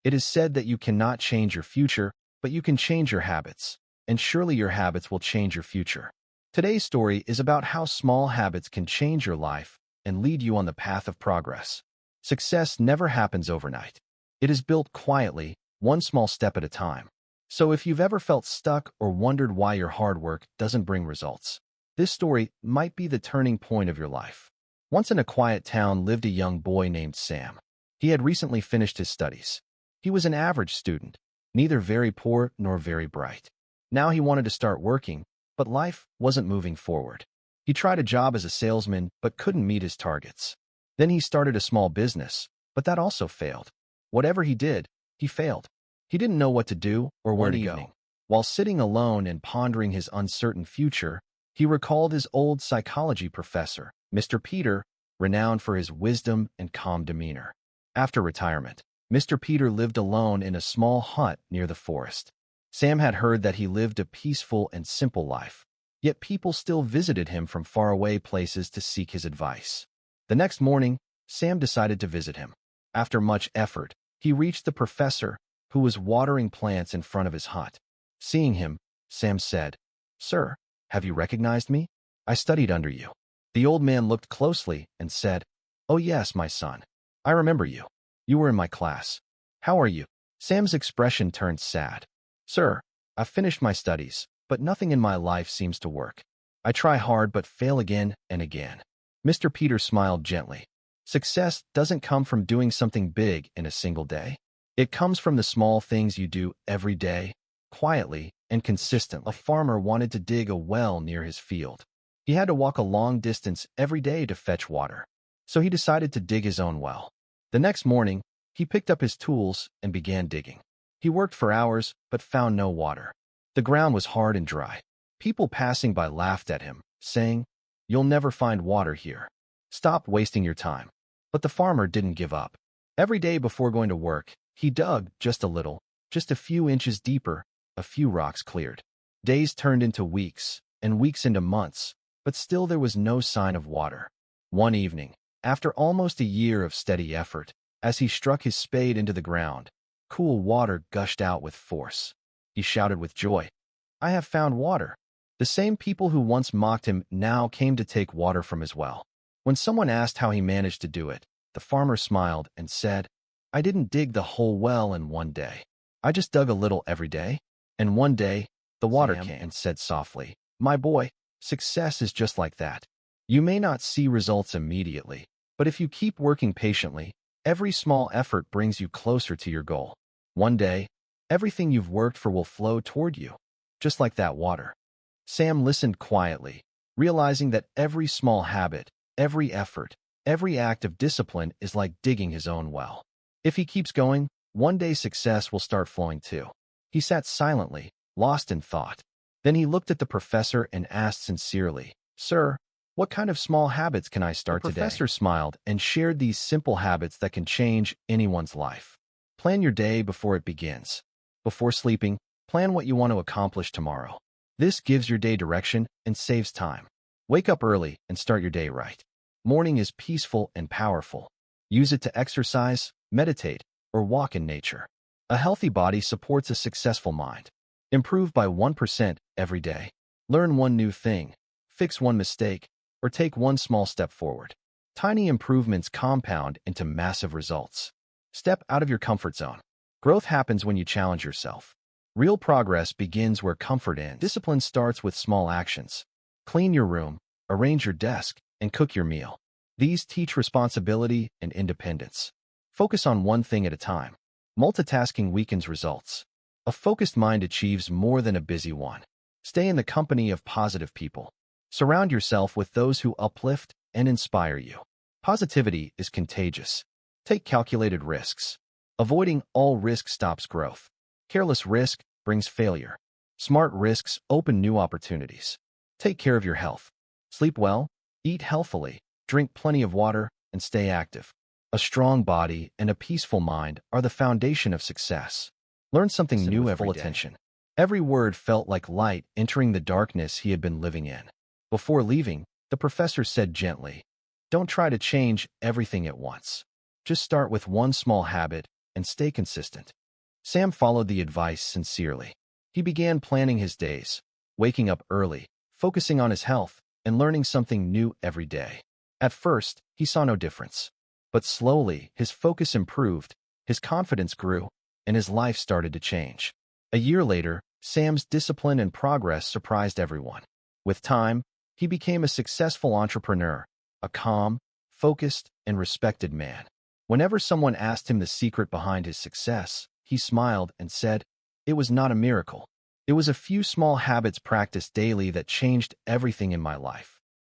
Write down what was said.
It is said that you cannot change your future, but you can change your habits, and surely your habits will change your future. Today's story is about how small habits can change your life and lead you on the path of progress. Success never happens overnight. It is built quietly, one small step at a time. So if you've ever felt stuck or wondered why your hard work doesn't bring results, this story might be the turning point of your life. Once in a quiet town lived a young boy named Sam. He had recently finished his studies. He was an average student, neither very poor nor very bright. Now he wanted to start working, but life wasn't moving forward. He tried a job as a salesman but couldn't meet his targets. Then he started a small business, but that also failed. Whatever he did, he failed. He didn't know what to do or where to go. While sitting alone and pondering his uncertain future, he recalled his old psychology professor, Mr. Peter, renowned for his wisdom and calm demeanor. After retirement, Mr. Peter lived alone in a small hut near the forest. Sam had heard that he lived a peaceful and simple life, yet people still visited him from faraway places to seek his advice. The next morning, Sam decided to visit him. After much effort, he reached the professor, who was watering plants in front of his hut. Seeing him, Sam said, "Sir, have you recognized me? I studied under you." The old man looked closely and said, "Oh yes, my son. I remember you. You were in my class. How are you?" Sam's expression turned sad. "Sir, I've finished my studies, but nothing in my life seems to work. I try hard but fail again and again." Mr. Peter smiled gently. Success doesn't come from doing something big in a single day. It comes from the small things you do every day, quietly and consistently. A farmer wanted to dig a well near his field. He had to walk a long distance every day to fetch water, so he decided to dig his own well. The next morning, he picked up his tools and began digging. He worked for hours but found no water. The ground was hard and dry. People passing by laughed at him, saying, "You'll never find water here. Stop wasting your time." But the farmer didn't give up. Every day before going to work, he dug just a little, just a few inches deeper, a few rocks cleared. Days turned into weeks, and weeks into months, but still there was no sign of water. One evening, after almost a year of steady effort, as he struck his spade into the ground, cool water gushed out with force. He shouted with joy, "I have found water." The same people who once mocked him now came to take water from his well. When someone asked how he managed to do it, the farmer smiled and said, "I didn't dig the whole well in one day. I just dug a little every day." And one day, the water came and said softly, "My boy, success is just like that. You may not see results immediately, but if you keep working patiently, every small effort brings you closer to your goal. One day, everything you've worked for will flow toward you, just like that water." Sam listened quietly, realizing that every small habit, every effort, every act of discipline is like digging his own well. If he keeps going, one day success will start flowing too. He sat silently, lost in thought. Then he looked at the professor and asked sincerely, "Sir, what kind of small habits can I start today?" The professor smiled and shared these simple habits that can change anyone's life. Plan your day before it begins. Before sleeping, plan what you want to accomplish tomorrow. This gives your day direction and saves time. Wake up early and start your day right. Morning is peaceful and powerful. Use it to exercise, meditate, or walk in nature. A healthy body supports a successful mind. Improve by 1% every day. Learn one new thing, fix one mistake, or take one small step forward. Tiny improvements compound into massive results. Step out of your comfort zone. Growth happens when you challenge yourself. Real progress begins where comfort ends. Discipline starts with small actions. Clean your room, arrange your desk, and cook your meal. These teach responsibility and independence. Focus on one thing at a time. Multitasking weakens results. A focused mind achieves more than a busy one. Stay in the company of positive people. Surround yourself with those who uplift and inspire you. Positivity is contagious. Take calculated risks. Avoiding all risk stops growth. Careless risk brings failure. Smart risks open new opportunities. Take care of your health. Sleep well, eat healthily, drink plenty of water, and stay active. A strong body and a peaceful mind are the foundation of success. Learn something new every day. Full attention. Every word felt like light entering the darkness he had been living in. Before leaving, the professor said gently, "Don't try to change everything at once. Just start with one small habit and stay consistent. Sam followed the advice sincerely. He began planning his days, waking up early, focusing on his health, and learning something new every day. At first, he saw no difference. But slowly, his focus improved, his confidence grew, and his life started to change. A year later, Sam's discipline and progress surprised everyone. With time, he became a successful entrepreneur, a calm, focused, and respected man. Whenever someone asked him the secret behind his success, he smiled and said, "It was not a miracle. It was a few small habits practiced daily that changed everything in my life."